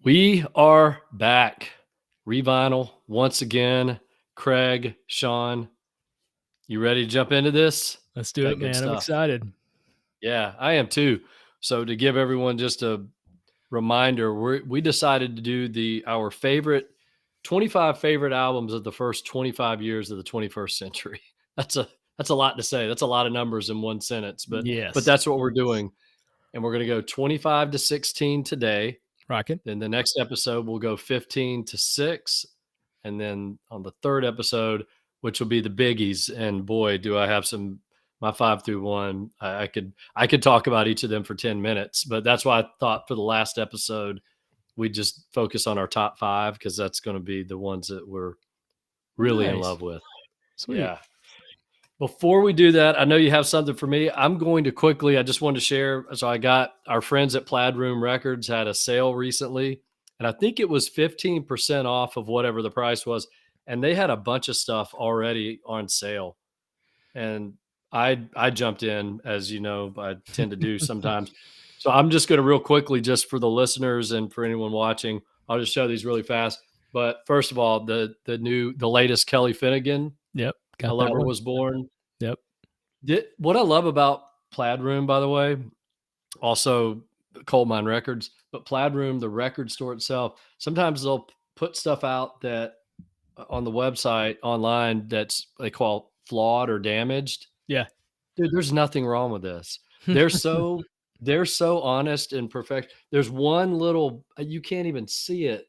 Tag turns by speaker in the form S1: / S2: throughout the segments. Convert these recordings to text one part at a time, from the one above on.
S1: We are back. Revinyl once again. Craig, Shawn, you ready to jump into this?
S2: Let's do
S1: Got
S2: it,
S1: good
S2: man. I'm
S1: stuff.
S2: excited.
S1: Yeah, I am too. So to give everyone just a reminder, we decided to do our favorite 25 favorite albums of the first 25 years of the 21st century. That's a that's a lot to say. That's a lot of numbers in one sentence, but
S2: Yes.
S1: that's what we're doing. And we're going to go 25 to 16 today.
S2: Rocket.
S1: Then the next episode we'll go 15 to 6, and then on the third episode, which will be the biggies, and boy, do I have some my 5 through 1. I could talk about each of them for 10 minutes, but that's why I thought for the last episode we just focus on our top 5 because that's going to be the ones that we're really in
S2: Nice.
S1: love with.
S2: Sweet.
S1: Yeah. Before we do that, I know you have something for me. I'm going to quickly, I just wanted to share. So I got our friends at Plaid Room Records had a sale recently, and I think it was 15% off of whatever the price was. And they had a bunch of stuff already on sale. And I jumped in, as you know, I tend to do sometimes. So I'm just going to real quickly, just for the listeners and for anyone watching, I'll just show these really fast. But first of all, the latest Kelly Finnegan,
S2: Yep.
S1: A
S2: Got that
S1: Lover
S2: one.
S1: Was Born.
S2: Yep.
S1: What I love about Plaid Room, by the way, also Colemine Records, but Plaid Room, the record store itself, sometimes they'll put stuff out that on the website online that's they call flawed or damaged.
S2: Yeah.
S1: Dude, there's nothing wrong with this. They're so they're so honest and perfect. There's one little you can't even see it,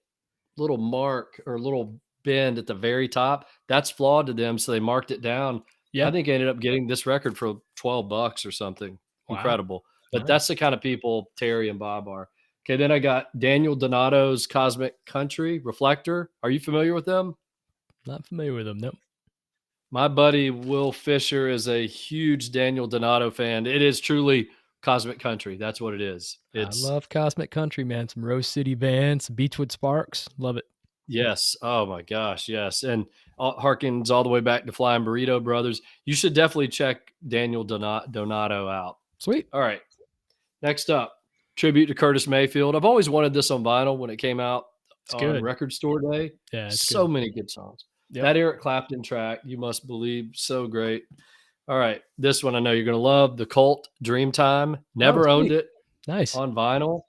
S1: little mark or little bend at the very top. That's flawed to them, so they marked it down. I
S2: Yeah.
S1: think I ended up getting this record for $12 or something.
S2: Wow.
S1: Incredible. But
S2: Nice.
S1: that's the kind of people Terry and Bob are. Okay, then I got Daniel Donato's Cosmic Country Reflector. Are you familiar with them?
S2: Not familiar with them. Nope.
S1: My buddy Will Fisher is a huge Daniel Donato fan. It is truly Cosmic Country. That's what it is.
S2: I
S1: It's
S2: love Cosmic Country, man. Some Rose City Band, some Beachwood Sparks. Love it.
S1: Yes. Oh my gosh. Yes. And harkens all the way back to Flying Burrito Brothers. You should definitely check Daniel Donato out.
S2: Sweet.
S1: All right. Next up, tribute to Curtis Mayfield. I've always wanted this on vinyl when it came out
S2: It's
S1: on
S2: good.
S1: Record Store Day.
S2: Yeah, it's
S1: So
S2: good.
S1: many good songs.
S2: Yep.
S1: That Eric Clapton track, You Must Believe, so great. All right. This one I know you're going to love. The Cult, Dreamtime. Never owned
S2: sweet.
S1: it
S2: Nice.
S1: on vinyl.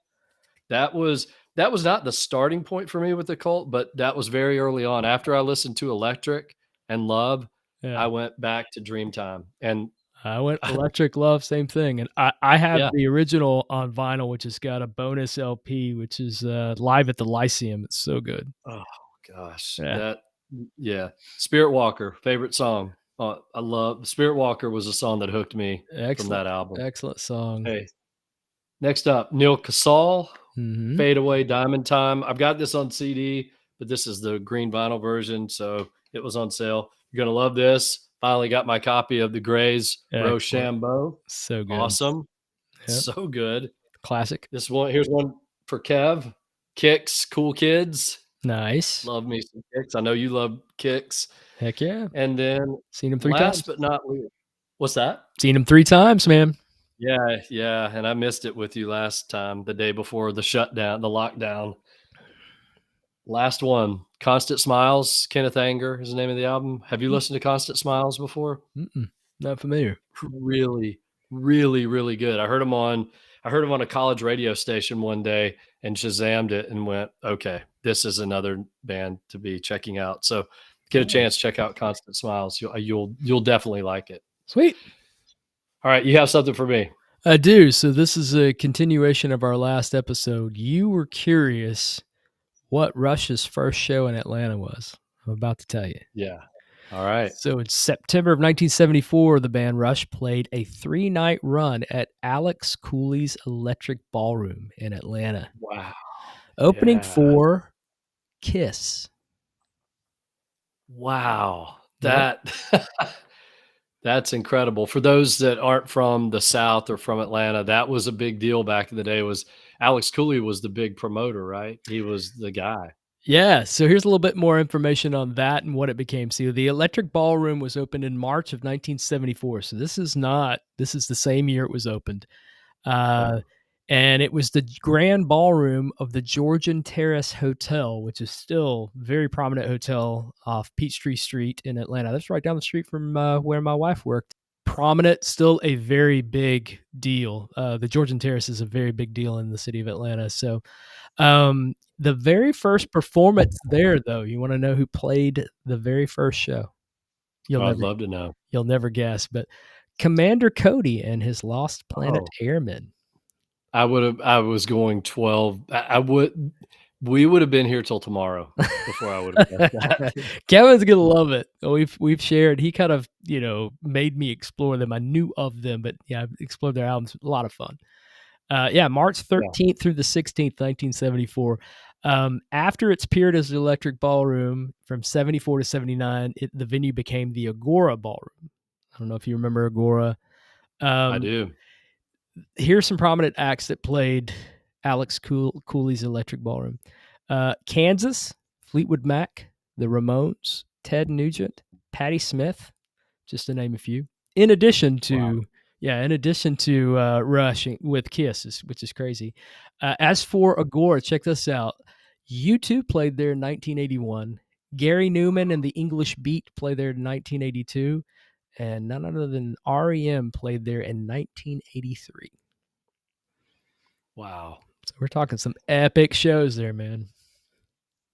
S1: That was not the starting point for me with the Cult, but that was very early on. After I listened to Electric and Love,
S2: Yeah.
S1: I went back to Dreamtime. And
S2: I went Electric Love, same thing. And I have
S1: yeah,
S2: the original on vinyl, which has got a bonus LP, which is Live at the Lyceum. It's so good.
S1: oh gosh,
S2: Yeah.
S1: yeah. Spirit Walker, favorite song. I love Spirit Walker was a song that hooked me from
S2: Excellent.
S1: that album.
S2: Excellent song.
S1: Hey, next up, Neil Casal,
S2: Mhm.
S1: Fade Away Diamond Time. I've got this on CD, but this is the green vinyl version, so it was on sale. You're gonna love this. Finally got my copy of the Grays
S2: Excellent.
S1: Rochambeau.
S2: So good.
S1: Awesome.
S2: Yep.
S1: So good.
S2: Classic.
S1: Here's one for Kev. Kicks, Cool Kids.
S2: Nice.
S1: Love me some Kicks. I know you love Kicks.
S2: Heck yeah.
S1: And then
S2: Seen him 3
S1: last
S2: times.
S1: but not least, what's that?
S2: Seen him 3 times, man.
S1: Yeah, yeah, and I missed it with you last time, the day before the shutdown, the lockdown. Last one, Constant Smiles, Kenneth Anger is the name of the album. Have you listened to Constant Smiles before?
S2: Not familiar.
S1: Really, really, really good. I heard him on a college radio station one day and Shazammed it and went, okay, this is another band to be checking out. So get a chance, check out Constant Smiles. You'll definitely like it.
S2: Sweet.
S1: All right, you have something for me.
S2: I do. So this is a continuation of our last episode. You were curious what Rush's first show in Atlanta was. I'm about to tell you.
S1: Yeah. All right.
S2: So in September of 1974, the band Rush played a 3-night run at Alex Cooley's Electric Ballroom in Atlanta.
S1: Wow.
S2: Opening
S1: Yeah.
S2: for Kiss.
S1: Wow.
S2: Yep.
S1: That's incredible. For those that aren't from the South or from Atlanta, that was a big deal back in the day. Was Alex Cooley was the big promoter, right? He was the guy.
S2: Yeah, so here's a little bit more information on that and what it became. So the Electric Ballroom was opened in March of 1974. So this is the same year it was opened. and it was the grand ballroom of the Georgian Terrace Hotel, which is still a very prominent hotel off Peachtree Street in Atlanta. That's right down the street from where my wife worked. Prominent, still a very big deal. The Georgian Terrace is a very big deal in the city of Atlanta. So the very first performance there, though, you want to know who played the very first show?
S1: Oh, I'd love to know.
S2: You'll never guess, but Commander Cody and his Lost Planet
S1: Oh,
S2: Airmen.
S1: I was going 12. We would have been here till tomorrow before I would have guessed that.
S2: Kevin's gonna love it. We've shared. He kind of made me explore them. I knew of them, but yeah, I've explored their albums. A lot of fun. March 13th through the 16th, 1974. After its period as the Electric Ballroom from 74 to 79, the venue became the Agora Ballroom. I don't know if you remember Agora.
S1: I do.
S2: Here's some prominent acts that played Alex Cooley's Electric Ballroom. Kansas, Fleetwood Mac, the Ramones, Ted Nugent, Patti Smith, just to name a few. In addition to Rush with Kiss, which is crazy. As for Agora, check this out. U2 played there in 1981. Gary Newman and the English Beat played there in 1982. And none other than REM played there in 1983.
S1: Wow.
S2: So we're talking some epic shows there, man.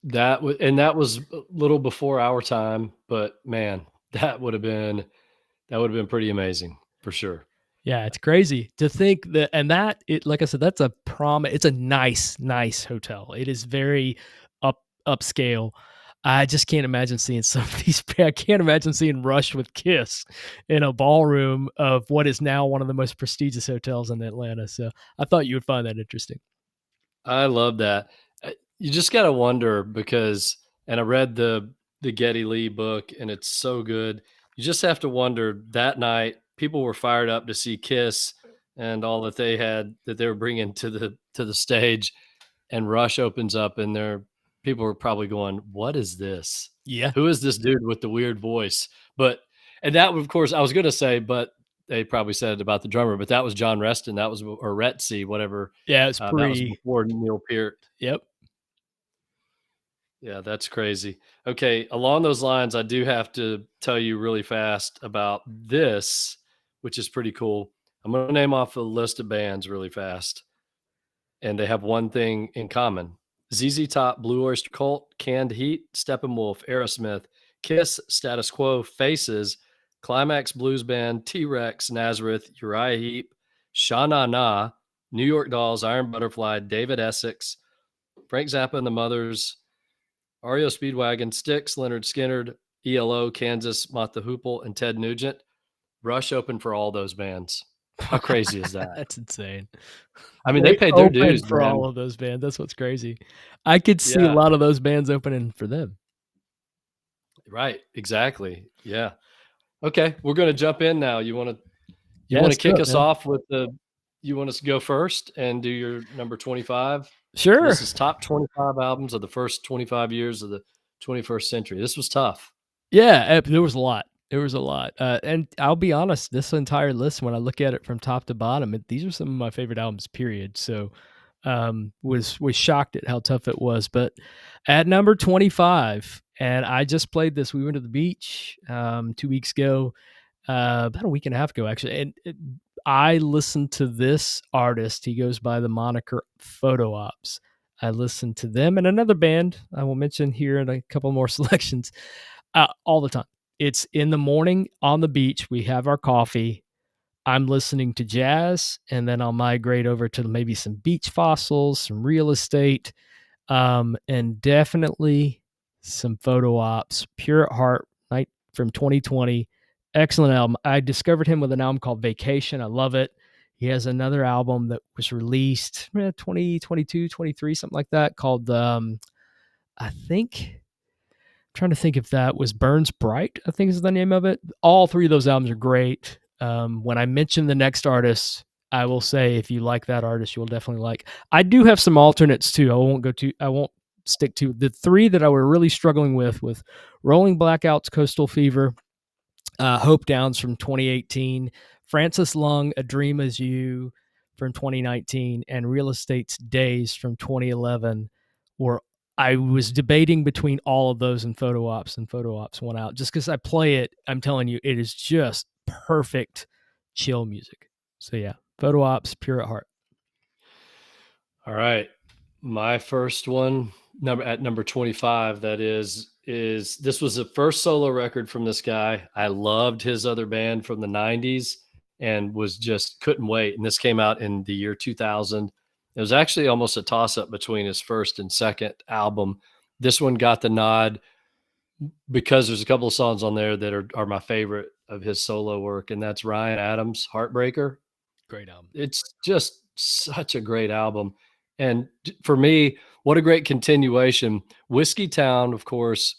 S1: That was a little before our time, but man, that would have been pretty amazing for sure.
S2: Yeah, it's crazy to think that, and that it, like I said, that's a it's a nice hotel. It is very upscale. I just can't imagine seeing some of these. I can't imagine seeing Rush with Kiss in a ballroom of what is now one of the most prestigious hotels in Atlanta. So I thought you would find that interesting.
S1: I love that. You just got to wonder because, and I read the Geddy Lee book, and it's so good. You just have to wonder that night people were fired up to see Kiss and all that they were bringing to the stage, and Rush opens up, and people were probably going, "What is this?
S2: Yeah,
S1: Who is this dude with the weird voice?" And that, of course, I was going to say, but they probably said it about the drummer, but that was John Reston. That was, or Retsy, whatever.
S2: yeah, it's
S1: That was before Neil Peart.
S2: Yep.
S1: Yeah, that's crazy. Okay, along those lines, I do have to tell you really fast about this, which is pretty cool. I'm going to name off a list of bands really fast, and they have one thing in common: ZZ Top, Blue Oyster Cult, Canned Heat, Steppenwolf, Aerosmith, Kiss, Status Quo, Faces, Climax Blues Band, T-Rex, Nazareth, Uriah Heep, Sha Na Na, New York Dolls, Iron Butterfly, David Essex, Frank Zappa and the Mothers, REO Speedwagon, Styx, Leonard Skinner, ELO, Kansas, Mott the Hoople, and Ted Nugent. Rush opened for all those bands. How crazy is that?
S2: That's insane.
S1: I mean, they paid their dues
S2: for
S1: man.
S2: all of those bands. That's what's crazy. I could see a lot of those bands opening for them.
S1: Right. Exactly. Yeah. Okay. We're going to jump in now. You want to kick us off with you want us to go first and do your number 25?
S2: Sure.
S1: This is top 25 albums of the first 25 years of the 21st century. This was tough.
S2: Yeah. There was a lot. And I'll be honest, this entire list, when I look at it from top to bottom, these are some of my favorite albums, period. So was shocked at how tough it was. But at number 25, and I just played this, we went to the beach 2 weeks ago, about a week and a half ago, actually. And I listened to this artist. He goes by the moniker Photo Ops. I listened to them and another band I will mention here in a couple more selections all the time. It's in the morning on the beach. We have our coffee. I'm listening to jazz, and then I'll migrate over to maybe some beach fossils, some real estate, and definitely some Photo Ops. Pure at Heart, night from 2020. Excellent album. I discovered him with an album called Vacation. I love it. He has another album that was released 2022, 23, something like that, called, I think, trying to think if that was Burns Bright, I think is the name of it. All three of those albums are great. When I mention the next artist, I will say if you like that artist, you'll definitely like. I do have some alternates too. I won't stick to the three that I were really struggling with Rolling Blackouts, Coastal Fever, Hope Downs from 2018, Francis Lung, A Dream As You from 2019 and Real Estate's Days from 2011 were I was debating between all of those and Photo Ops, and Photo Ops won out. Just because I play it, I'm telling you, it is just perfect chill music. So yeah, Photo Ops, pure at heart.
S1: All right. My first one, number 25, that is this was the first solo record from this guy. I loved his other band from the 90s and was just couldn't wait. And this came out in the year 2000. It was actually almost a toss up between his first and second album. This one got the nod because there's a couple of songs on there that are my favorite of his solo work, and that's Ryan Adams' Heartbreaker.
S2: Great album.
S1: It's just such a great album. And for me, what a great continuation. Whiskey Town, of course,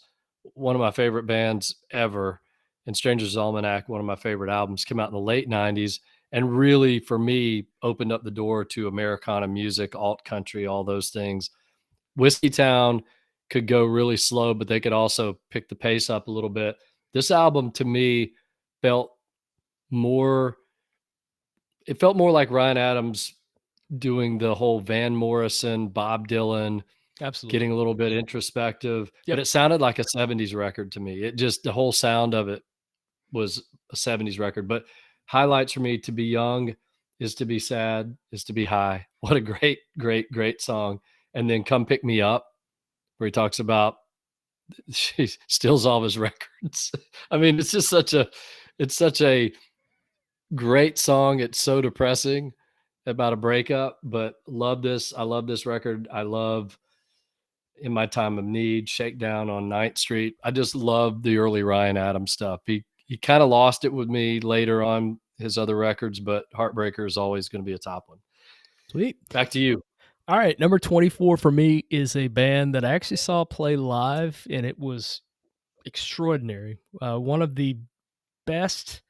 S1: one of my favorite bands ever, and Stranger's Almanac, one of my favorite albums, came out in the late 90s and really, for me, opened up the door to Americana music, alt country, all those things. Whiskey Town could go really slow, but they could also pick the pace up a little bit. This album to me felt more it felt more like Ryan Adams doing the whole Van Morrison, Bob Dylan,
S2: Absolutely.
S1: getting a little bit introspective,
S2: Yep.
S1: but it sounded like a 70s record to me. It just the whole sound of it was a 70s record, but highlights for me: To Be Young is to be sad, is to be high. What a great, great, great song. And then Come Pick Me Up, where he talks about she steals all of his records. I mean, it's such a great song. It's so depressing about a breakup, but love this. I love this record. I love In My Time of Need, Shakedown on Ninth Street. I just love the early Ryan Adams stuff. He kind of lost it with me later on his other records, but Heartbreaker is always going to be a top one.
S2: Sweet.
S1: Back to you.
S2: All right, number 24 for me is a band that I actually saw play live, and it was extraordinary. One of the best,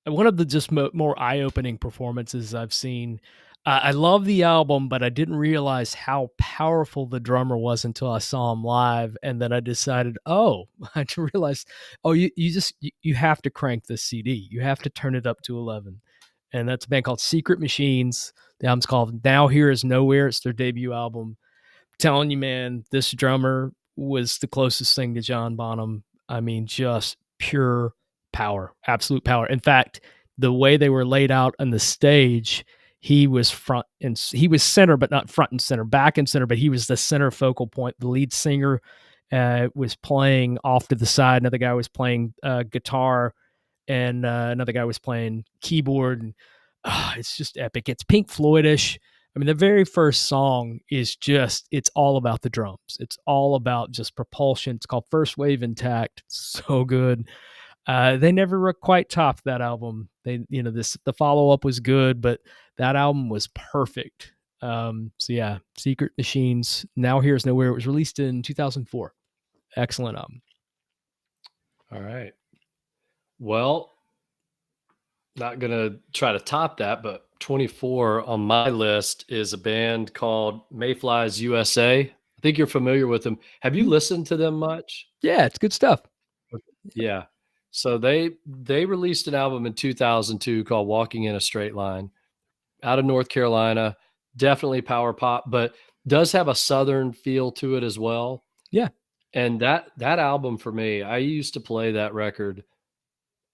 S2: one of the just more eye-opening performances I've seen. I love the album, but I didn't realize how powerful the drummer was until I saw him live, and then I decided, I realized, you have to crank this CD. You have to turn it up to 11, and that's a band called Secret Machines. The album's called Now Here Is Nowhere. It's their debut album. Telling you, man, this drummer was the closest thing to John Bonham. I mean, just pure power, absolute power. In fact, the way they were laid out on the stage, he was he was center, but not front and center, back and center, but he was the center focal point. The lead singer was playing off to the side. Another guy was playing guitar, and another guy was playing keyboard. And it's just epic. It's Pink Floydish. I mean, the very first song is it's all about the drums. It's all about just propulsion. It's called First Wave Intact. So good. They never quite topped that album. The follow-up was good, but that album was perfect. So yeah, Secret Machines, Now Here's Nowhere. It was released in 2004. Excellent album.
S1: All right. Well, not going to try to top that, but 24 on my list is a band called Mayflies USA. I think you're familiar with them. Have you listened to them much?
S2: Yeah, it's good stuff.
S1: Yeah. So they released an album in 2002 called Walking in a Straight Line, out of North Carolina. Definitely power pop, but does have a southern feel to it as well.
S2: Yeah.
S1: And that album for me, I used to play that record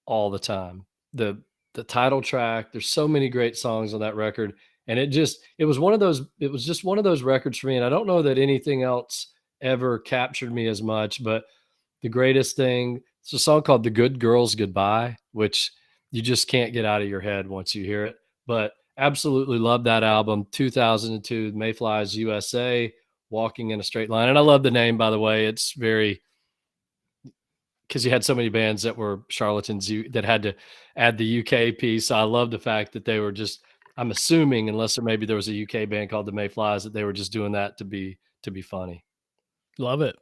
S1: all the time. The title track, there's so many great songs on that record, and it was just one of those records for me, and I don't know that anything else ever captured me as much, but the greatest thing, it's a song called The Good Girls Goodbye, which you just can't get out of your head once you hear it. But absolutely love that album. 2002, Mayflies USA, Walking in a Straight Line. And I love the name, by the way. It's very, because you had so many bands that were charlatans that had to add the UK piece. I love the fact that they were just, I'm assuming, unless there was a UK band called the Mayflies, that they were just doing that to be funny.
S2: Love it.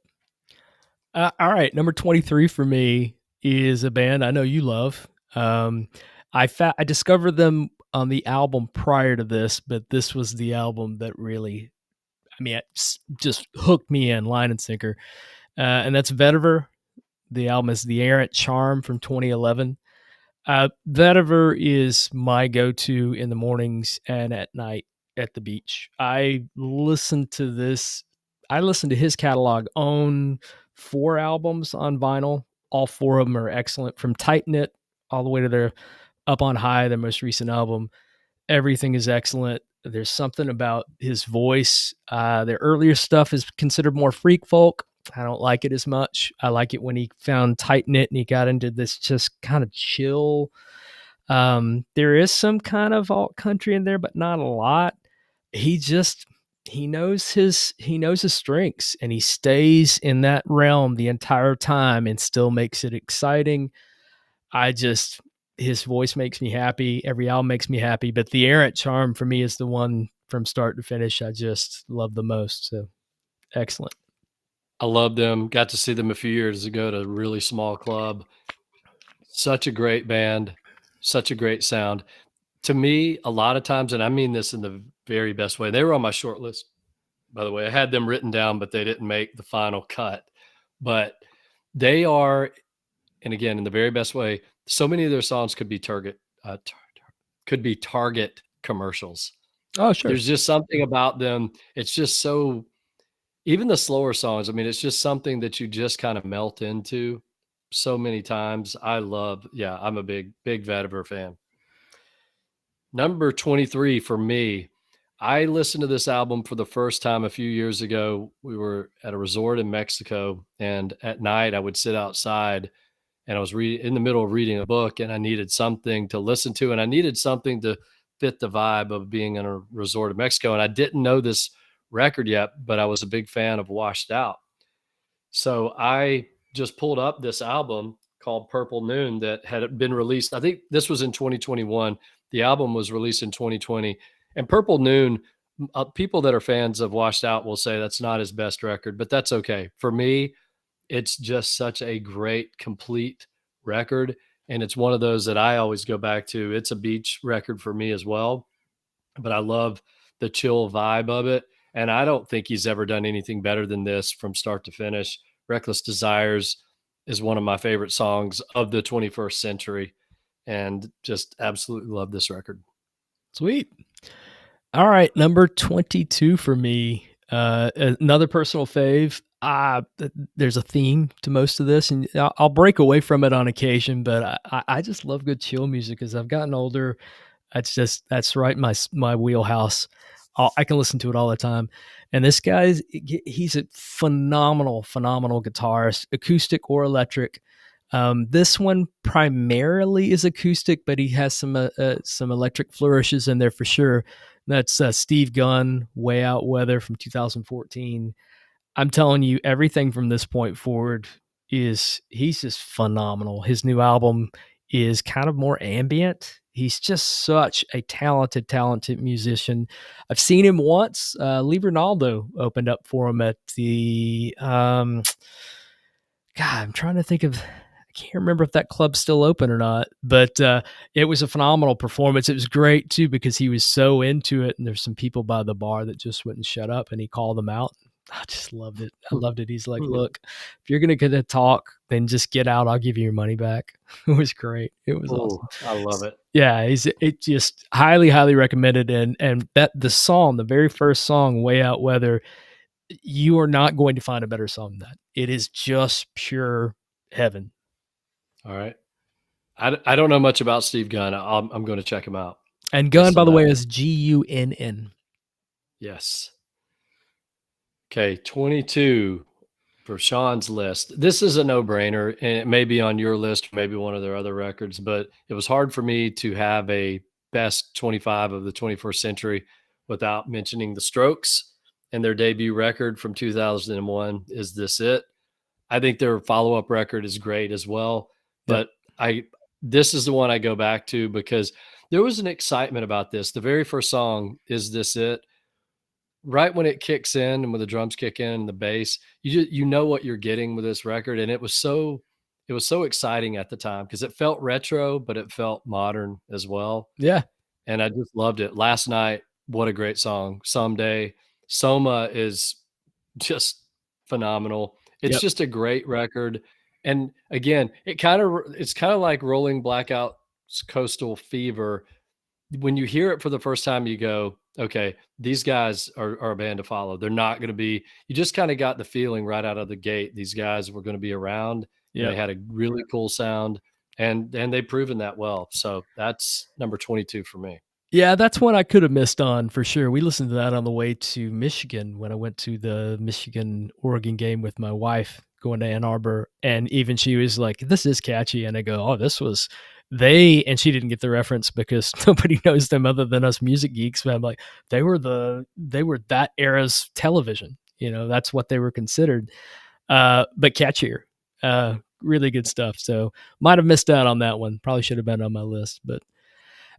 S2: All right, number 23 for me is a band I know you love. I discovered them on the album prior to this, but this was the album that really, it just hooked me in line and sinker. And that's Vetiver. The album is The Errant Charm from 2011. Vetiver is my go-to in the mornings and at night at the beach. I listen to his catalog on 4 albums on vinyl. All 4 of them are excellent, from Tight Knit all the way to their Up on High, their most recent album. Everything is excellent. There's something about his voice. Their earlier stuff is considered more freak folk. I don't like it as much. I like it when he found Tight Knit and he got into this just kind of chill. There is some kind of alt country in there, but not a lot. He just he knows his strengths, and he stays in that realm the entire time and still makes it exciting. I just His voice makes me happy. Every album makes me happy, but the Errant Charm for me is the one from start to finish I just love the most. So excellent.
S1: I love them. Got to see them a few years ago at a really small club. Such a great band, such a great sound. To me, a lot of times, and I mean this in the very best way, they were on my short list, by the way. I had them written down, but they didn't make the final cut. But they are, and again, in the very best way, so many of their songs could be Target commercials.
S2: Oh, sure.
S1: There's just something about them. It's just so, even the slower songs, I mean, it's just something that you just kind of melt into so many times. Yeah, I'm a big Vetiver fan. Number 23 for me, I listened to this album for the first time a few years ago. We were at a resort in Mexico, and at night I would sit outside and I was in the middle of reading a book, and I needed something to listen to, and I needed something to fit the vibe of being in a resort in Mexico. And I didn't know this record yet, but I was a big fan of Washed Out. So I just pulled up this album called Purple Noon that had been released. I think this was in 2021. The album was released in 2020. And Purple Noon, people that are fans of Washed Out will say that's not his best record, but that's okay. For me, it's just such a great, complete record. And it's one of those that I always go back to. It's a beach record for me as well, but I love the chill vibe of it. And I don't think he's ever done anything better than this from start to finish. Reckless Desires is one of my favorite songs of the 21st century, and just absolutely love this record.
S2: Sweet. All right, number 22 for me. Another personal fave. There's a theme to most of this, and I'll break away from it on occasion, but I just love good chill music as I've gotten older. That's right in my wheelhouse. I can listen to it all the time. And this he's a phenomenal guitarist, acoustic or electric. This one primarily is acoustic, but he has some electric flourishes in there for sure. That's Steve Gunn, Way Out Weather from 2014. I'm telling you, everything from this point forward he's just phenomenal. His new album is kind of more ambient. He's just such a talented musician. I've seen him once. Lee Ronaldo opened up for him at the God, I'm trying to think of. I can't remember if that club's still open or not, but it was a phenomenal performance. It was great too because he was so into it, and there's some people by the bar that just wouldn't shut up, and he called them out. I just loved it. I loved it. He's like, "Look, if you're gonna get a talk, then just get out. I'll give you your money back." It was great. It was awesome.
S1: I love it.
S2: Yeah, it just highly recommended, and that the very first song, "Way Out Weather," you are not going to find a better song than that. It is just pure heaven.
S1: All right. I don't know much about Steve Gunn. I'm going to check him out.
S2: And Gunn, by the way, is Gunn.
S1: Yes. Okay, 22 for Shawn's list. This is a no-brainer, and it may be on your list, maybe one of their other records, but it was hard for me to have a best 25 of the 21st century without mentioning the Strokes and their debut record from 2001, Is This It? I think their follow-up record is great as well, but this is the one I go back to because there was an excitement about this. The very first song, Is This It? Right when it kicks in and when the drums kick in and the bass, you know what you're getting with this record. And it was so exciting at the time because it felt retro, but it felt modern as well.
S2: Yeah.
S1: And I just loved it. Last Night, what a great song. Someday. Soma is just phenomenal. It's just a great record. And again, it's kind of like Rolling Blackout Coastal Fever, when you hear it for the first time, you go, okay, these guys are a band to follow. They're not going to be, you just kind of got the feeling right out of the gate. These guys were going to be around and
S2: Yeah.
S1: they had a really cool sound and they've proven that well. So that's number 22 for me.
S2: Yeah, that's one I could have missed on for sure. We listened to that on the way to Michigan when I went to the Michigan-Oregon game with my wife going to Ann Arbor, and even she was like, "This is catchy," and I go, "Oh, this was they," and she didn't get the reference because nobody knows them other than us music geeks, but I'm like, they were that era's television, that's what they were considered, but catchier. Really good stuff, so might have missed out on that one. Probably should have been on my list, but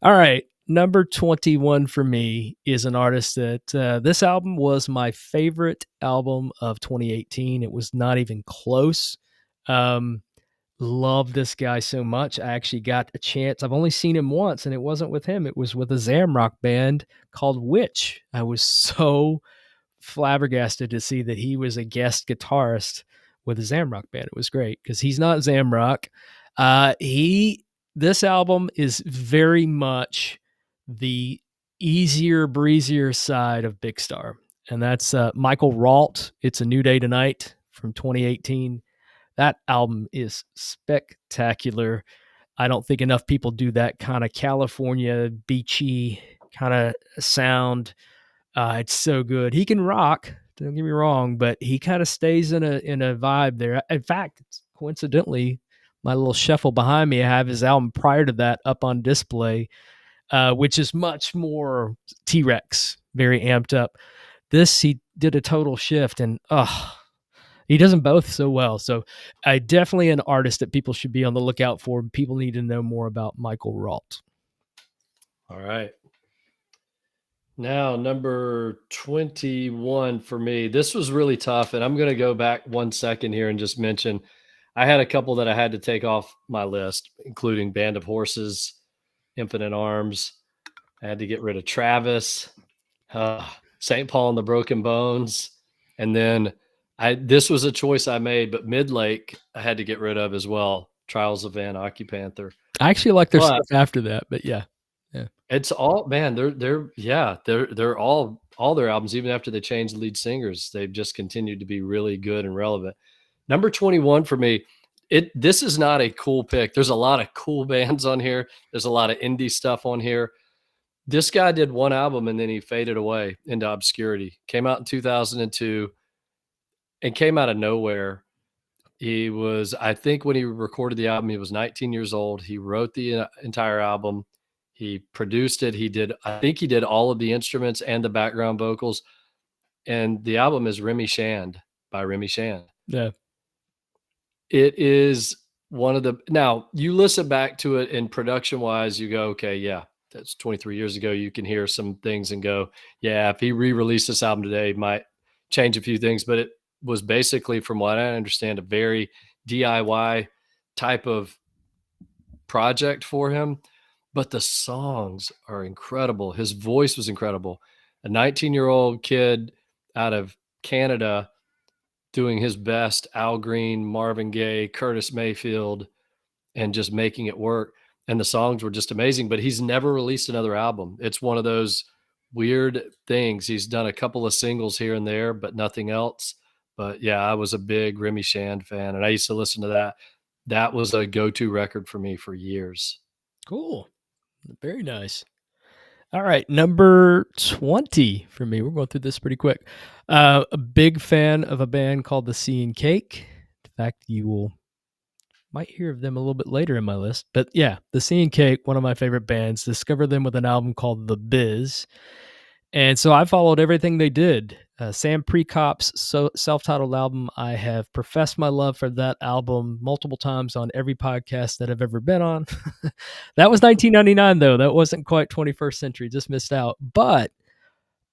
S2: all right. Number 21 for me is an artist that this album was my favorite album of 2018. It was not even close. Um, love this guy so much. I actually got a chance. I've only seen him once, and it wasn't with him. It was with a Zamrock band called Witch. I was so flabbergasted to see that he was a guest guitarist with a Zamrock band. It was great because he's not Zamrock. He This album is very much the easier, breezier side of Big Star, and that's Michael Ralt. It's a New Day Tonight from 2018. That album is spectacular. I don't think enough people do that kind of California beachy kind of sound. It's so good. He can rock, don't get me wrong, but he kind of stays in a vibe there. In fact, coincidentally, my little shuffle behind me, I have his album prior to that up on display, which is much more T-Rex, very amped up. This, he did a total shift, and he does them both so well. So definitely an artist that people should be on the lookout for. People need to know more about Michael Ralt.
S1: All right. Now, number 21 for me. This was really tough. And I'm going to go back 1 second here and just mention I had a couple that I had to take off my list, including Band of Horses, Infinite Arms. I had to get rid of Travis, St. Paul and the Broken Bones. And then this was a choice I made, but Midlake I had to get rid of as well. Trials of Van Occupanther.
S2: I actually like their stuff after that, but yeah.
S1: It's all, man, they're all their albums, even after they changed lead singers, they've just continued to be really good and relevant. Number 21 for me, this is not a cool pick. There's a lot of cool bands on here. There's a lot of indie stuff on here. This guy did one album and then he faded away into obscurity. Came out in 2002 and came out of nowhere. He was, I think when he recorded the album, he was 19 years old. He wrote the entire album. He produced it. I think he did all of the instruments and the background vocals. And the album is Remy Shand by Remy Shand.
S2: Yeah.
S1: It is one of now you listen back to it and production wise, you go, okay, yeah, that's 23 years ago. You can hear some things and go, yeah, if he re-released this album today, he might change a few things. But it was basically, from what I understand, a very DIY type of project for him. But the songs are incredible. His voice was incredible. A 19-year-old kid out of Canada doing his best, Al Green, Marvin Gaye, Curtis Mayfield, and just making it work. And the songs were just amazing, but he's never released another album. It's one of those weird things. He's done a couple of singles here and there, but nothing else. But yeah, I was a big Remy Shand fan, and I used to listen to that. That was a go-to record for me for years.
S2: Cool. Very nice. All right, number 20 for me. We're going through this pretty quick. A big fan of a band called The Sea and Cake. In fact, might hear of them a little bit later in my list. But yeah, The Sea and Cake, one of my favorite bands. Discovered them with an album called The Biz. And so I followed everything they did. Sam Prekop's self-titled album, I have professed my love for that album multiple times on every podcast that I've ever been on. That was 1999, though. That wasn't quite 21st century. Just missed out. But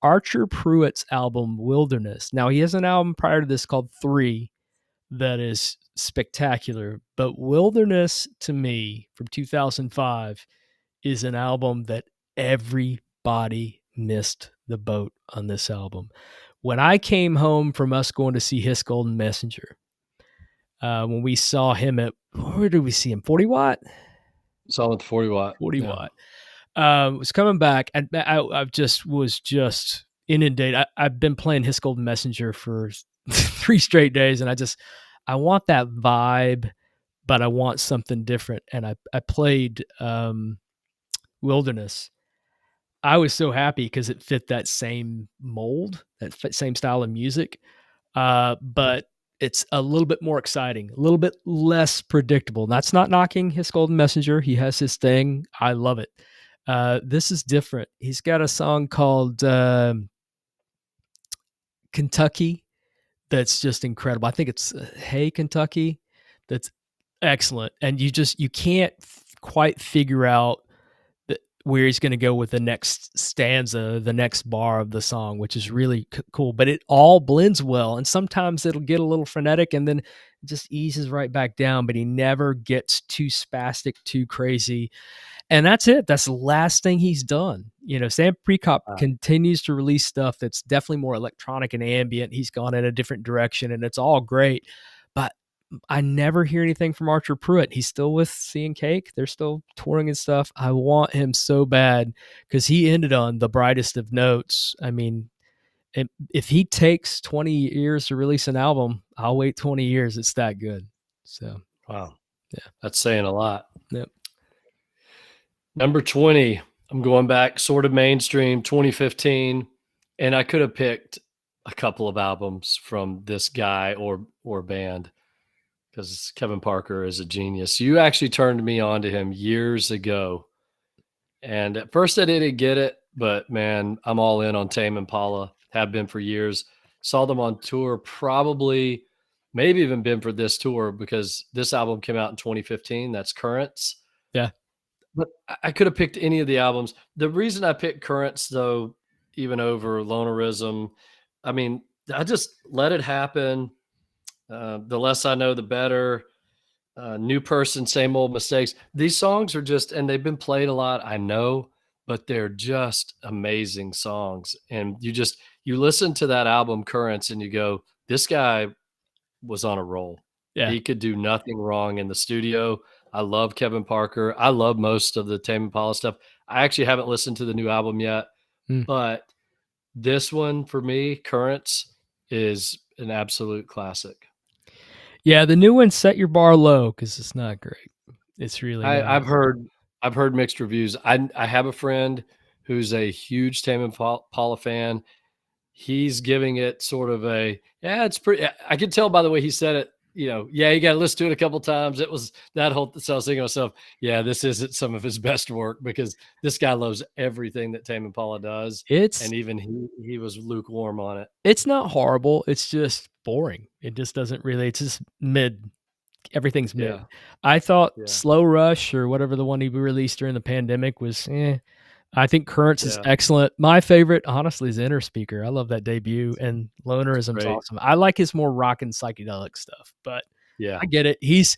S2: Archer Pruitt's album, Wilderness. Now, he has an album prior to this called 3 that is spectacular. But Wilderness, to me, from 2005, is an album that everybody missed the boat on this album. When I came home from us going to see His Golden Messenger, when we saw him at, where did we see him? 40 Watt?
S1: Song with the 40 watt.
S2: 40
S1: Yeah.
S2: watt. Was coming back, and I just was just inundated. I've been playing His Golden Messenger for 3 straight days, and I want that vibe, but I want something different. And I played Wilderness. I was so happy because it fit that same mold, that same style of music. But it's a little bit more exciting, a little bit less predictable. That's not knocking His Golden Messenger. He has his thing. I love it. This is different. He's got a song called Kentucky that's just incredible. I think it's Hey Kentucky. That's excellent. And you can't quite figure out where he's going to go with the next stanza, the next bar of the song, which is really cool. But it all blends well, and sometimes it'll get a little frenetic, and then it just eases right back down. But he never gets too spastic, too crazy, and that's it. That's the last thing he's done. Sam Prekop continues to release stuff that's definitely more electronic and ambient. He's gone in a different direction, and it's all great. But I never hear anything from Archer Pruitt. He's still with Sea and Cake. They're still touring and stuff. I want him so bad because he ended on the brightest of notes. I mean, if he takes 20 years to release an album, I'll wait 20 years. It's that good. So,
S1: Wow.
S2: yeah.
S1: That's saying a lot.
S2: Yep.
S1: Number 20, I'm going back sort of mainstream, 2015, and I could have picked a couple of albums from this guy or band because Kevin Parker is a genius. You actually turned me on to him years ago, and at first I didn't get it, but man, I'm all in on Tame Impala. Have been for years. Saw them on tour, probably, maybe even been for this tour because this album came out in 2015. That's Currents.
S2: Yeah.
S1: But I could have picked any of the albums. The reason I picked Currents, though, even over Lonerism, I mean, I just let it happen. The less I know, the better. New person, same old mistakes. These songs are just, and they've been played a lot, I know, but they're just amazing songs. And you listen to that album, Currents, and you go, this guy was on a roll.
S2: Yeah.
S1: He could do nothing wrong in the studio. I love Kevin Parker. I love most of the Tame Impala stuff. I actually haven't listened to the new album yet, but this one for me, Currents, is an absolute classic.
S2: Yeah, the new one, Set Your Bar Low, because it's not great. It's really not.
S1: I've heard mixed reviews. I have a friend who's a huge Tame Impala fan. He's giving it sort of it's pretty. I could tell by the way he said it. You got to listen to it a couple times. It was that whole. So I was thinking to myself, yeah, this isn't some of his best work because this guy loves everything that Tame Impala does. And even he was lukewarm on it.
S2: It's not horrible. It's just boring. It just doesn't really. It's just mid. Everything's mid.
S1: Yeah.
S2: I thought Slow Rush or whatever the one he released during the pandemic was. I think Currents is excellent. My favorite, honestly, is Inner Speaker. I love that debut, and Lonerism's awesome. I like his more rock and psychedelic stuff, but I get it. He's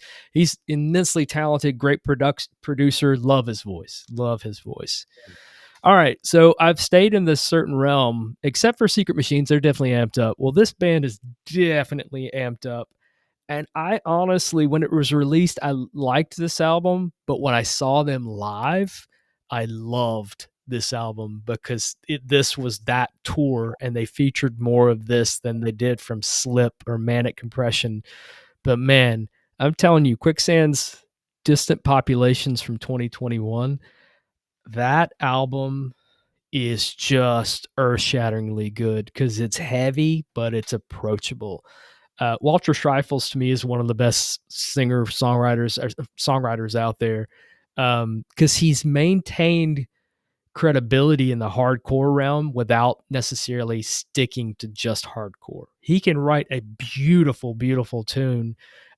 S2: immensely talented, great producer. Love his voice. All right, so I've stayed in this certain realm, except for Secret Machines. They're definitely amped up. Well, this band is definitely amped up. And I honestly, when it was released, I liked this album, but when I saw them live, I loved this album because this was that tour, and they featured more of this than they did from Slip or Manic Compression. But man, I'm telling you, Quicksand's Distant Populations from 2021, that album is just earth-shatteringly good because it's heavy, but it's approachable. Walter Streifels to me is one of the best songwriters out there because he's maintained credibility in the hardcore realm without necessarily sticking to just hardcore. He can write a beautiful, beautiful tune,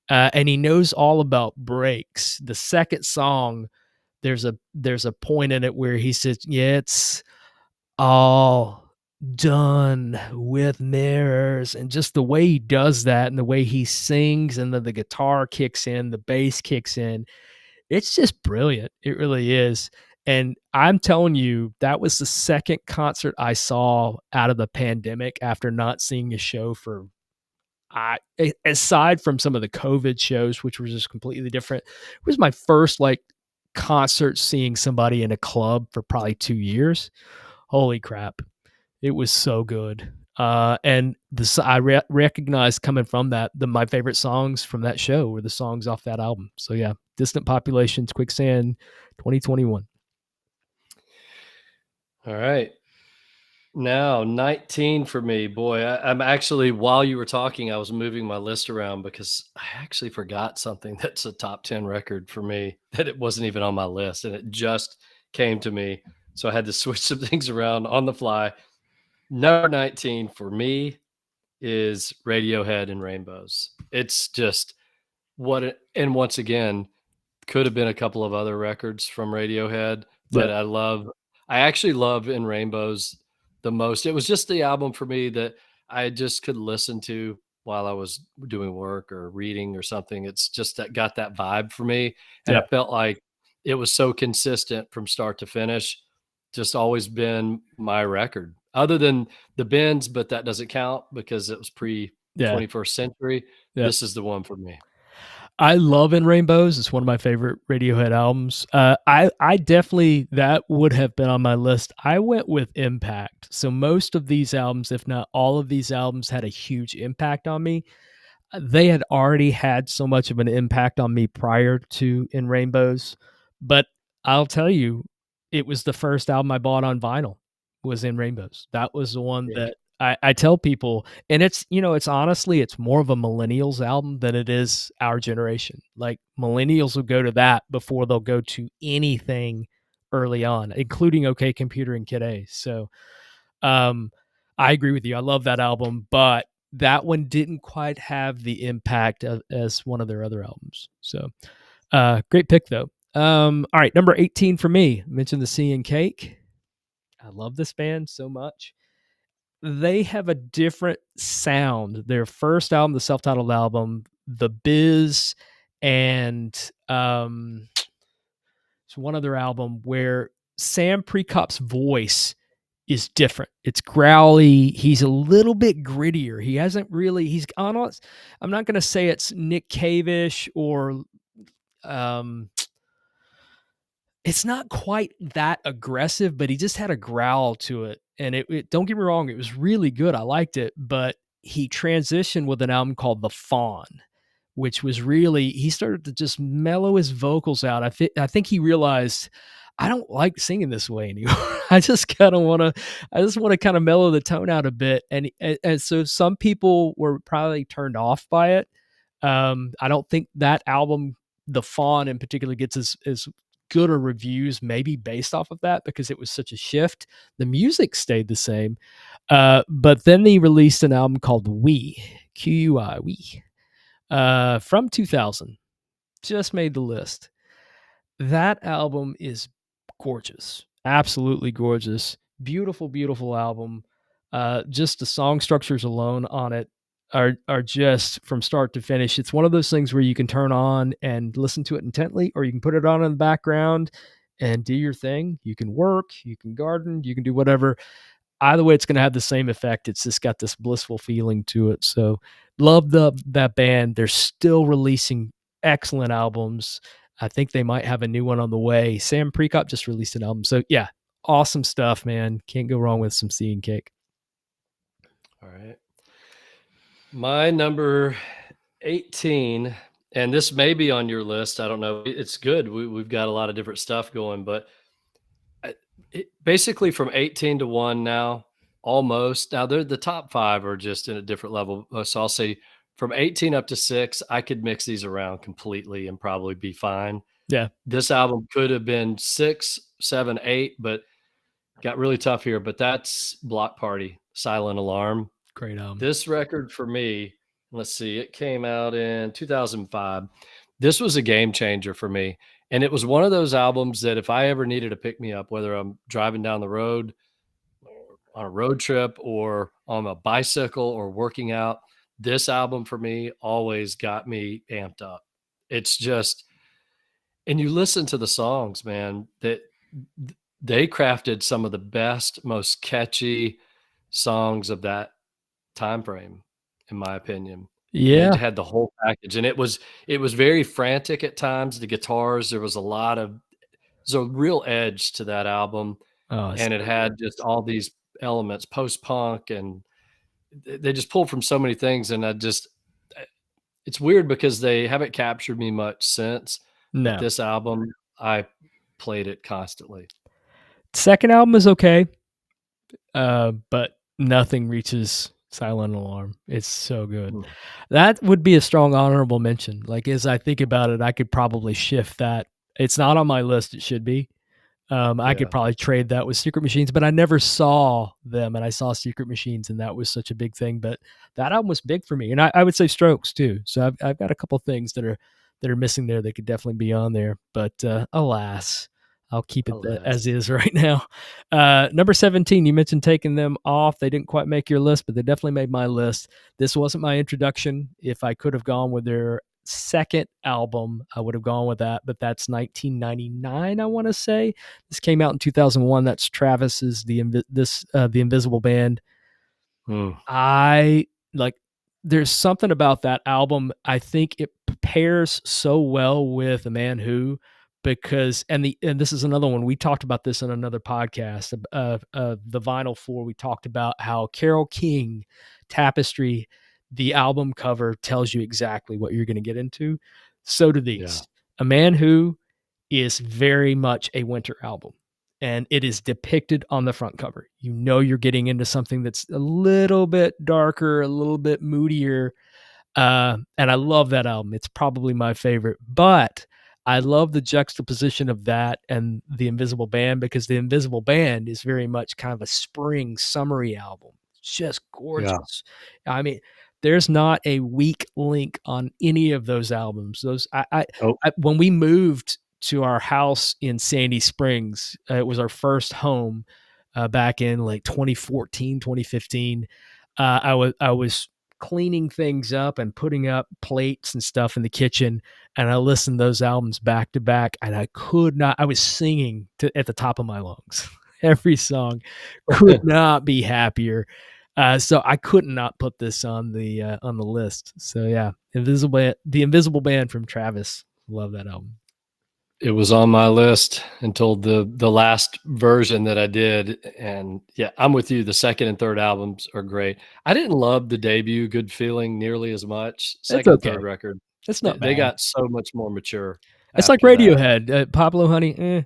S2: and he knows all about breaks. The second song, there's a point in it where he says, "Yeah, it's all done with mirrors," and just the way he does that and the way he sings and then the guitar kicks in, the bass kicks in, it's just brilliant. It really is. And I'm telling you, that was the second concert I saw out of the pandemic after not seeing a show for aside from some of the COVID shows, which were just completely different. It was my first concert seeing somebody in a club for probably 2 years. Holy crap. It was so good. And I recognized coming from that, my favorite songs from that show were the songs off that album. So yeah, Distant Populations, Quicksand, 2021.
S1: All right. Now, 19 for me. Boy, I'm actually, while you were talking, I was moving my list around because I actually forgot something that's a top 10 record for me that it wasn't even on my list and it just came to me. So I had to switch some things around on the fly. Number 19 for me is Radiohead and Rainbows. It's just and once again, could have been a couple of other records from Radiohead,
S2: Yeah,
S1: but I actually love In Rainbows the most. It was just the album for me that I just could listen to while I was doing work or reading or something. It's just that got that vibe for me, and I
S2: yeah,
S1: felt like it was so consistent from start to finish. Just always been my record. Other than the Bends, but that doesn't count because it was pre
S2: yeah,
S1: 21st century.
S2: yeah.
S1: This is the one for me.
S2: I love In Rainbows. It's one of my favorite Radiohead albums. I definitely that would have been on my list. I went with impact. So most of these albums, if not all of these albums, had a huge impact on me. They had already had so much of an impact on me prior to In Rainbows, but I'll tell you, it was the first album I bought on vinyl was In Rainbows. That was the one
S1: Yeah.
S2: that I tell people, and it's it's honestly it's more of a millennials album than it is our generation. Like millennials will go to that before they'll go to anything early on, including OK Computer and Kid A. So um, I agree with you. I love that album, but that one didn't quite have the impact as one of their other albums. So, great pick though. All right, number 18 for me. I mentioned the Sea and Cake. I love this band so much. They have a different sound. Their first album, the self-titled album, The Biz, and it's one other album where Sam Prekop's voice is different. It's growly. He's a little bit grittier. He hasn't really. He's honest. I'm not going to say it's Nick Cave-ish or um, it's not quite that aggressive, but he just had a growl to it. And don't get me wrong, it was really good. I liked it, but he transitioned with an album called The Fawn, which was really he started to just mellow his vocals out. I think he realized I don't like singing this way anymore. I just want to kind of mellow the tone out a bit. And so some people were probably turned off by it. I don't think that album, The Fawn in particular, gets as good or reviews, maybe based off of that because it was such a shift. The music stayed the same. But then he released an album called We, QUI, We, from 2000. Just made the list. That album is gorgeous, absolutely gorgeous. Beautiful, beautiful album. Just the song structures alone on it are just from start to finish. It's one of those things where you can turn on and listen to it intently, or you can put it on in the background and do your thing. You can work, you can garden, you can do whatever. Either way, it's going to have the same effect. It's just got this blissful feeling to it. So, love that band. They're still releasing excellent albums. I think they might have a new one on the way. Sam Prekop just released an album. So, yeah, awesome stuff, man. Can't go wrong with some Sea and Cake.
S1: All right. My number 18, and this may be on your list. I don't know. It's good. We've got a lot of different stuff going, but basically from 18 to 1 now, almost. Now, they're the top five are just in a different level. So I'll say from 18 up to 6, I could mix these around completely and probably be fine.
S2: Yeah,
S1: This album could have been 6, 7, 8, but got really tough here. But that's Block Party, Silent Alarm.
S2: great album.
S1: This record for me, let's see, it came out in 2005. This was a game changer for me. And it was one of those albums that if I ever needed to pick me up, whether I'm driving down the road or on a road trip or on a bicycle or working out, this album for me always got me amped up. It's just, and you listen to the songs, man, that they crafted some of the best, most catchy songs of that time frame, in my opinion. They
S2: Yeah,
S1: had the whole package, and it was very frantic at times, the guitars, there was a lot of there's a real edge to that album,
S2: Oh, it's
S1: and it
S2: so good.
S1: had just all these elements, post-punk, and they just pulled from so many things, and it's weird because they haven't captured me much since, but
S2: No.
S1: this album, I played it constantly.
S2: Second album is okay, but nothing reaches Silent Alarm. It's so good.
S1: Mm,
S2: That would be a strong honorable mention. Like, as I think about it, I could probably shift that. It's not on my list. It should be. I could
S1: yeah,
S2: probably trade that with Secret Machines, but I never saw them, and I saw Secret Machines, and that was such a big thing. But that album was big for me, and I would say Strokes too. So I've got a couple things that are missing there that could definitely be on there. But alas, I'll keep it as
S1: alas.
S2: is right now. Number 17, you mentioned taking them off. They didn't quite make your list, but they definitely made my list. This wasn't my introduction. If I could have gone with their second album, I would have gone with that, but that's 1999, I want to say. This came out in 2001. That's Travis's The Invisible Band.
S1: Mm,
S2: I like there's something about that album. I think it pairs so well with A Man Who, because and this is another one we talked about this in another podcast of the Vinyl 4. We talked about how Carole King Tapestry, the album cover tells you exactly what you're going to get into. So do
S1: yeah,
S2: these. A Man Who is very much a winter album, and it is depicted on the front cover. You know you're getting into something that's a little bit darker, a little bit moodier, and I love that album. It's probably my favorite, but I love the juxtaposition of that and The Invisible Band, because The Invisible Band is very much kind of a spring, summery album. It's just
S1: yeah.
S2: gorgeous. I mean, there's not a weak link on any of those albums.
S1: Oh,
S2: When we moved to our house in Sandy Springs, it was our first home back in like 2014, 2015. I was cleaning things up and putting up plates and stuff in the kitchen, and I listened to those albums back to back, and I was singing at the top of my lungs. Every song, could not be happier. So I could not put this on the list. So yeah, The Invisible Band from Travis. Love that album.
S1: it was on my list until the last version that I did, and yeah, I'm with you. The second and third albums are great. I didn't love the debut, Good Feeling, nearly as much.
S2: It's
S1: Second and third
S2: okay.
S1: record,
S2: It's
S1: they,
S2: not
S1: they
S2: bad.
S1: got so much more mature
S2: It's like
S1: after that.
S2: Radiohead. Pablo Honey, The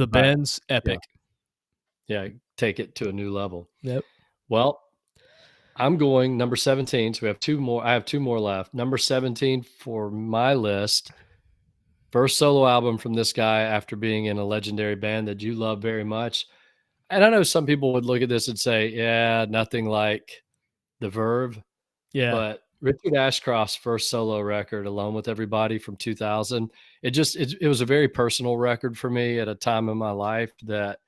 S1: Right.
S2: Bends,
S1: Yeah.
S2: epic.
S1: Yeah. Take it to a new level.
S2: Yep.
S1: Well, I'm going number 17. So we have two more. I have two more left. Number 17 for my list. First solo album from this guy after being in a legendary band that you love very much. And I know some people would look at this and say, yeah, nothing like the Verve,
S2: Yeah.
S1: but Richard Ashcroft's first solo record, Alone with Everybody from 2000, it was a very personal record for me at a time in my life that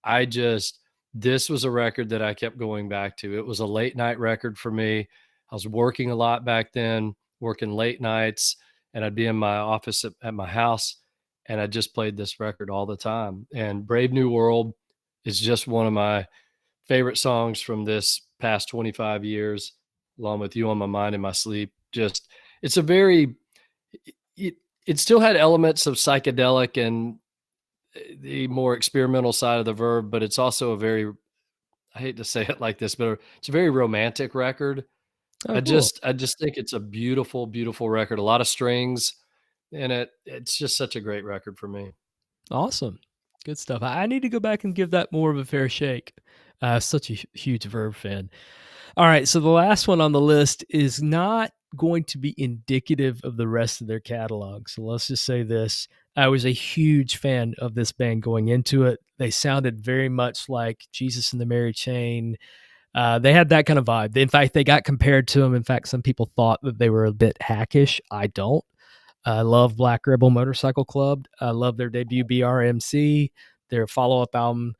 S1: I just this was a record that I kept going back to. It was a late night record for me. I was working a lot back then, working late nights, and I'd be in my office at my house, and I just played this record all the time. And Brave New World is just one of my favorite songs from this past 25 years, along with You on My Mind in My Sleep. Just it's a very it, it still had elements of psychedelic and the more experimental side of the Verve, but it's also a very I hate to say it like this, but it's a very romantic record.
S2: Oh,
S1: I
S2: cool.
S1: just I just think it's a beautiful, beautiful record. A lot of strings in it. It's just such a great record for me.
S2: Awesome. Good stuff. I need to go back and give that more of a fair shake. Such a huge Verve fan. All right, so the last one on the list is not going to be indicative of the rest of their catalog. So let's just say this. I was a huge fan of this band going into it. They sounded very much like Jesus and the Mary Chain. They had that kind of vibe. In fact, they got compared to them. In fact, some people thought that they were a bit hackish. I don't. I love Black Rebel Motorcycle Club. I love their debut BRMC, their follow up album,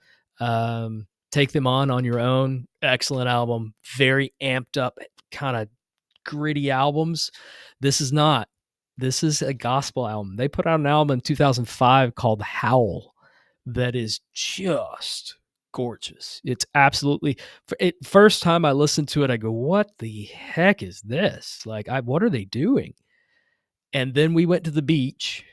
S2: Take Them On Your Own. Excellent album. Very amped up, kind of gritty albums. This is not. This is a gospel album. They put out an album in 2005 called Howl that is just gorgeous. It's absolutely first time I listened to it, I go, "What the heck is this? Like, what are they doing?" And then we went to the beach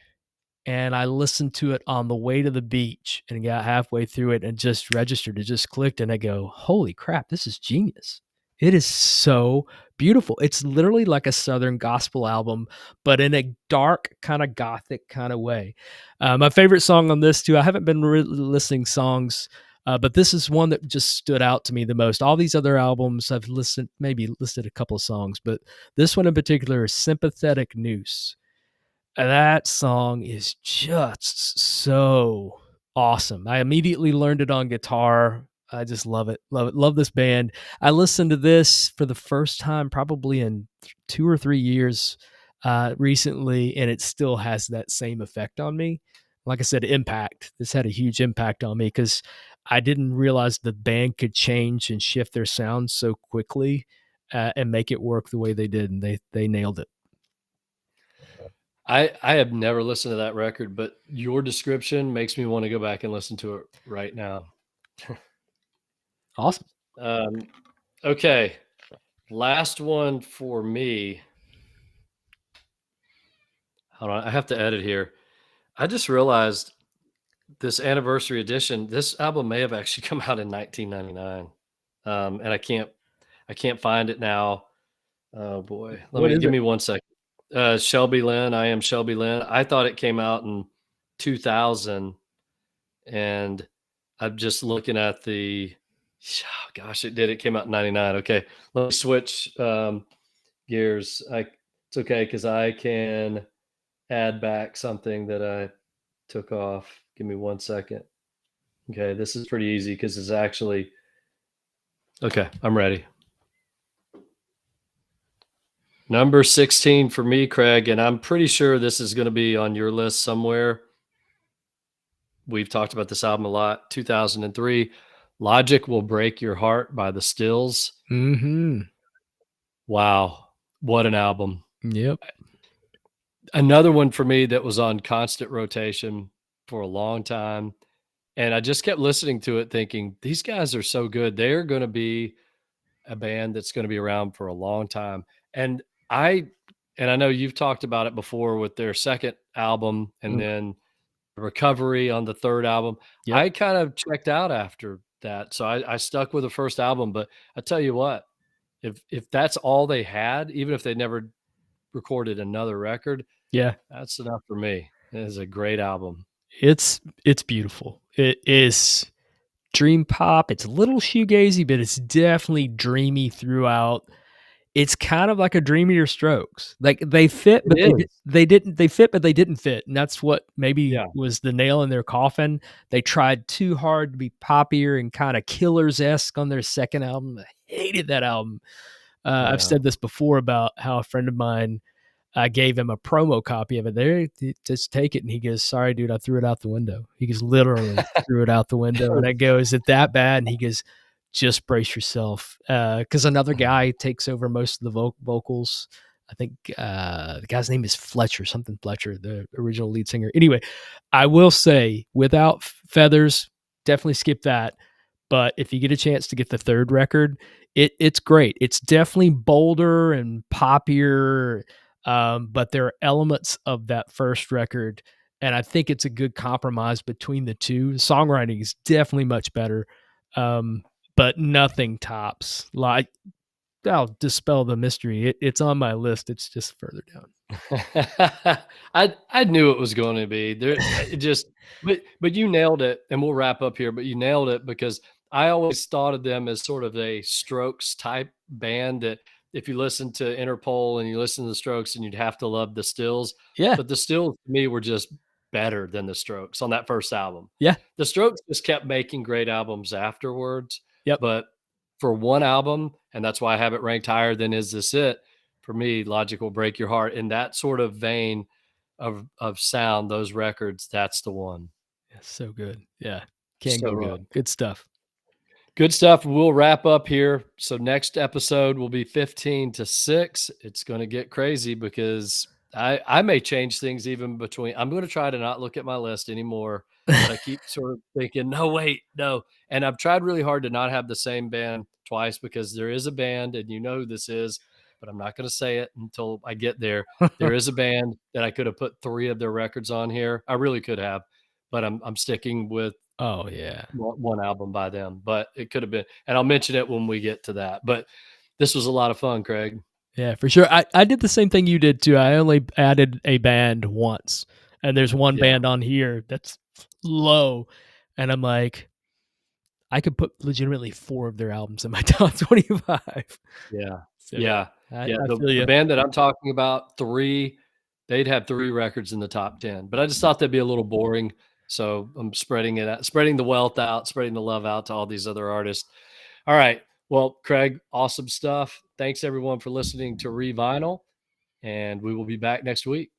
S2: and I listened to it on the way to the beach and got halfway through it and just registered. It just clicked, and I go, "Holy crap, this is genius." It is so beautiful. It's literally like a Southern gospel album, but in a dark, kind of gothic kind of way. My favorite song on this too, I haven't been really listening songs, but this is one that just stood out to me the most. All these other albums I've listened, maybe listed a couple of songs, but this one in particular is Sympathetic Noose. That song is just so awesome. I immediately learned it on guitar. I just love it. Love it. Love this band. I listened to this for the first time probably in 2 or 3 years recently, and it still has that same effect on me. Like I said, impact. This had a huge impact on me because I didn't realize the band could change and shift their sound so quickly and make it work the way they did, and they nailed it.
S1: I have never listened to that record, but your description makes me want to go back and listen to it right now.
S2: Awesome.
S1: Um, okay, last one for me. Hold on, I have to edit here. I just realized this anniversary edition, this album may have actually come out in 1999, and I can't find it now. Oh boy,
S2: What is
S1: give
S2: it?
S1: me 1 second. Shelby Lynn, I am Shelby Lynn. I thought it came out in 2000, and I'm just looking at the. Oh, gosh, it did. It came out in '99. Okay, let me switch gears. It's okay because I can add back something that I took off. Give me 1 second. Okay, this is pretty easy because it's actually okay. I'm ready. Number 16 for me, Craig, and I'm pretty sure this is going to be on your list somewhere. We've talked about this album a lot. 2003, Logic Will Break Your Heart by the Stills.
S2: Mm-hmm.
S1: Wow, what an album.
S2: Yep.
S1: Another one for me that was on constant rotation for a long time. And I just kept listening to it thinking, these guys are so good. They're going to be a band that's going to be around for a long time. And I I know you've talked about it before with their second album and
S2: Mm,
S1: then Recovery on the third album.
S2: yep.
S1: I kind of checked out after that. So I stuck with the first album, but I tell you what, if that's all they had, even if they never recorded another record,
S2: Yeah.
S1: that's enough for me. It is a great album.
S2: It's beautiful. It is dream pop. It's a little shoegazy, but it's definitely dreamy throughout. It's kind of like a dreamier Strokes. Like they fit,
S1: It
S2: but
S1: is.
S2: they didn't they fit, but they didn't fit. And that's what maybe
S1: Yeah.
S2: was the nail in their coffin. They tried too hard to be poppier and kind of Killers-esque on their second album. I hated that album. I've
S1: Yeah.
S2: said this before about how a friend of mine, I gave him a promo copy of it. There, just take it. And he goes, "Sorry, dude, I threw it out the window." He goes, literally threw it out the window. And I go, "Is it that bad?" And he goes, "Just brace yourself." Because another guy takes over most of the vocals. I think the guy's name is Fletcher, something Fletcher, the original lead singer. Anyway, I will say, without Feathers, definitely skip that. But if you get a chance to get the third record, it's great. It's definitely bolder and poppier, but there are elements of that first record, and I think it's a good compromise between the two. Songwriting is definitely much better, but nothing tops. Like, I'll dispel the mystery. It's on my list. It's just further down.
S1: I knew it was going to be there. It just, but you nailed it, and we'll wrap up here. But you nailed it because I always thought of them as sort of a Strokes type band. That if you listen to Interpol and you listen to the Strokes, and you'd have to love the Stills,
S2: Yeah,
S1: but the Stills to me were just better than the Strokes on that first album.
S2: yeah,
S1: The Strokes just kept making great albums afterwards,
S2: yep.
S1: but for one album, and that's why I have it ranked higher than Is This It? For me, Logic Will Break Your Heart. In that sort of vein of sound, those records, that's the one.
S2: Yeah, so good. Yeah, can't go
S1: So
S2: wrong.
S1: good.
S2: Good stuff.
S1: Good stuff. We'll wrap up here. So next episode will be 15 to 6. It's going to get crazy because I may change things even between. I'm going to try to not look at my list anymore, but I keep sort of thinking, no, wait, no. And I've tried really hard to not have the same band twice because there is a band, and you know who this is. but I'm not going to say it until I get there. There is a band that I could have put 3 of their records on here. I really could have, but I'm sticking with
S2: Oh yeah.
S1: one album by them, but it could have been, and I'll mention it when we get to that. But this was a lot of fun, Craig.
S2: Yeah, for sure. I did the same thing you did too. I only added a band once, and there's one
S1: Yeah.
S2: band on here that's low, and I'm like, I could put legitimately 4 of their albums in my top 25.
S1: Yeah.
S2: So
S1: Yeah.
S2: I
S1: Yeah. The
S2: feel you.
S1: band that I'm talking about, 3, they'd have 3 records in the top 10, but I just thought that'd be a little boring. So I'm spreading it out, spreading the wealth out, spreading the love out to all these other artists. All right. Well, Craig, awesome stuff. Thanks everyone for listening to Revinyl, and we will be back next week.